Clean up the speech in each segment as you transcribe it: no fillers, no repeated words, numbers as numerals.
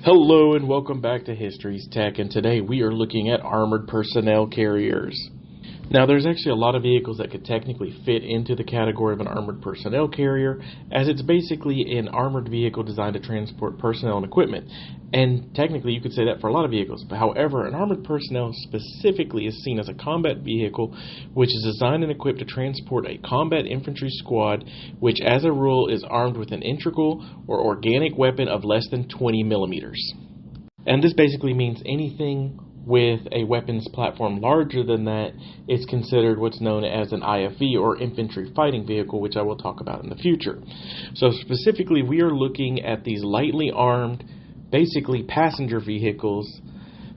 Hello and welcome back to Histories Tech, and today we are looking at armored personnel carriers. Now there's actually a lot of vehicles that could technically fit into the category of an armored personnel carrier, as it's basically an armored vehicle designed to transport personnel and equipment. And technically you could say that for a lot of vehicles. But however, an armored personnel specifically is seen as a combat vehicle which is designed and equipped to transport a combat infantry squad, which as a rule is armed with an integral or organic weapon of less than 20 millimeters. And this basically means anything with a weapons platform larger than that is considered what's known as an IFV, or infantry fighting vehicle, which I will talk about in the future. So specifically we are looking at these lightly armed, basically passenger vehicles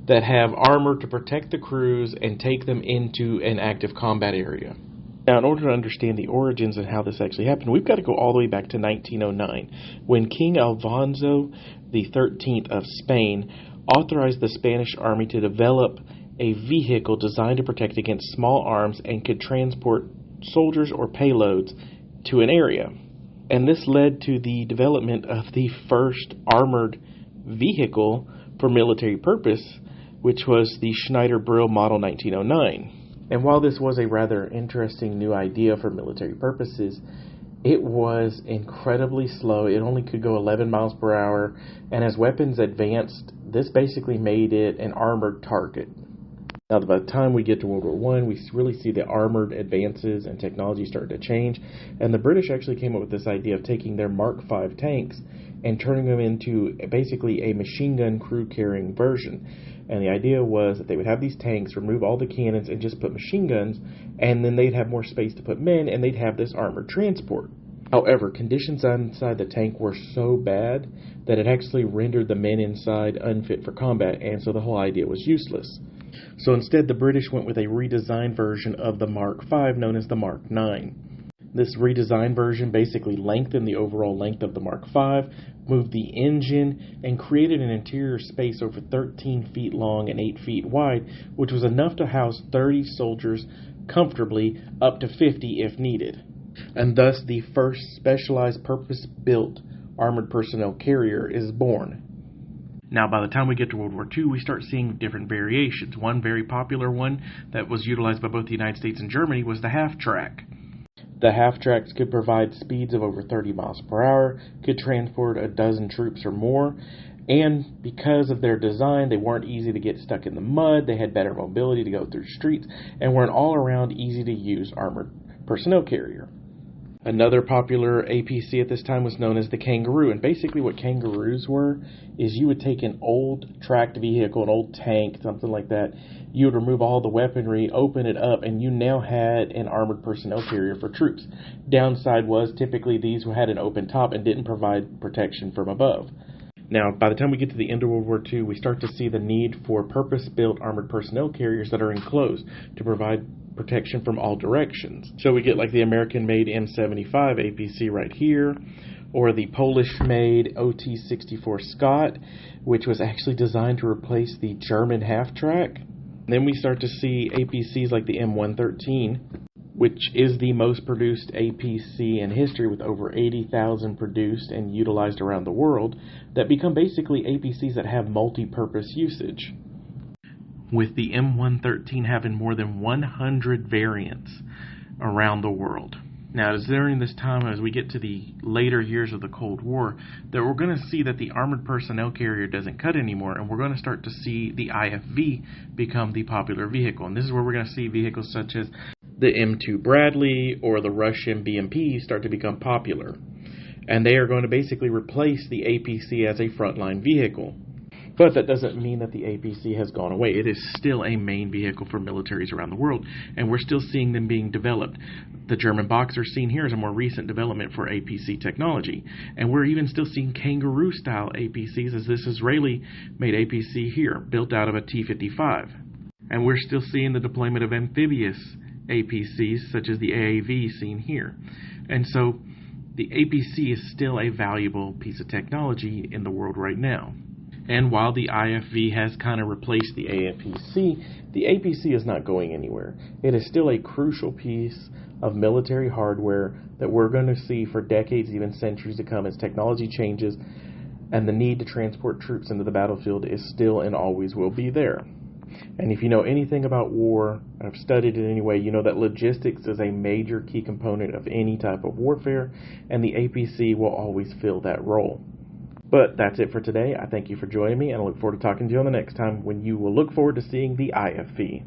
that have armor to protect the crews and take them into an active combat area. Now, in order to understand the origins and how this actually happened, we've got to go all the way back to 1909, when King Alfonso XIII of Spain authorized the Spanish army to develop a vehicle designed to protect against small arms and could transport soldiers or payloads to an area. And this led to the development of the first armored vehicle for military purpose, which was the Schneider Brill Model 1909. And while this was a rather interesting new idea for military purposes, it was incredibly slow. It only could go 11 miles per hour, and as weapons advanced, this basically made it an armored target. Now, by the time we get to World War I, we really see the armored advances and technology start to change, and the British actually came up with this idea of taking their Mark V tanks and turning them into basically a machine gun crew-carrying version. And the idea was that they would have these tanks, remove all the cannons, and just put machine guns, and then they'd have more space to put men, and they'd have this armored transport. However, conditions inside the tank were so bad that it actually rendered the men inside unfit for combat, and so the whole idea was useless. So instead, the British went with a redesigned version of the Mark V known as the Mark IX. This redesigned version basically lengthened the overall length of the Mark V, moved the engine, and created an interior space over 13 feet long and 8 feet wide, which was enough to house 30 soldiers comfortably, up to 50 if needed. And thus the first specialized purpose-built armored personnel carrier is born. Now, by the time we get to World War II, we start seeing different variations. One very popular one that was utilized by both the United States and Germany was the half-track. The half-tracks could provide speeds of over 30 miles per hour, could transport a dozen troops or more, and because of their design, they weren't easy to get stuck in the mud, they had better mobility to go through streets, and were an all-around easy-to-use armored personnel carrier. Another popular APC at this time was known as the Kangaroo, and basically what Kangaroos were is you would take an old tracked vehicle, an old tank, something like that, you would remove all the weaponry, open it up, and you now had an armored personnel carrier for troops. Downside was typically these had an open top and didn't provide protection from above. Now, by the time we get to the end of World War II, we start to see the need for purpose-built armored personnel carriers that are enclosed to provide protection from all directions. So we get like the American-made M75 APC right here, or the Polish-made OT-64 Scott, which was actually designed to replace the German half-track. Then we start to see APCs like the M113, which is the most produced APC in history with over 80,000 produced and utilized around the world, that become basically APCs that have multi-purpose usage, with the M113 having more than 100 variants around the world. Now, it's during this time, as we get to the later years of the Cold War, that we're going to see that the armored personnel carrier doesn't cut anymore, and we're going to start to see the IFV become the popular vehicle. And this is where we're going to see vehicles such as the M2 Bradley or the Russian BMP start to become popular. And they are going to basically replace the APC as a frontline vehicle. But that doesn't mean that the APC has gone away. It is still a main vehicle for militaries around the world, and we're still seeing them being developed. The German Boxer seen here is a more recent development for APC technology, and we're even still seeing Kangaroo-style APCs, as this Israeli-made APC here, built out of a T-55. And we're still seeing the deployment of amphibious APCs, such as the AAV seen here. And so the APC is still a valuable piece of technology in the world right now. And while the IFV has kind of replaced the APC, the APC is not going anywhere. It is still a crucial piece of military hardware that we're going to see for decades, even centuries to come, as technology changes and the need to transport troops into the battlefield is still and always will be there. And if you know anything about war, or have studied it anyway, you know that logistics is a major key component of any type of warfare, and the APC will always fill that role. But that's it for today. I thank you for joining me, and I look forward to talking to you on the next time when you will look forward to seeing the IFV.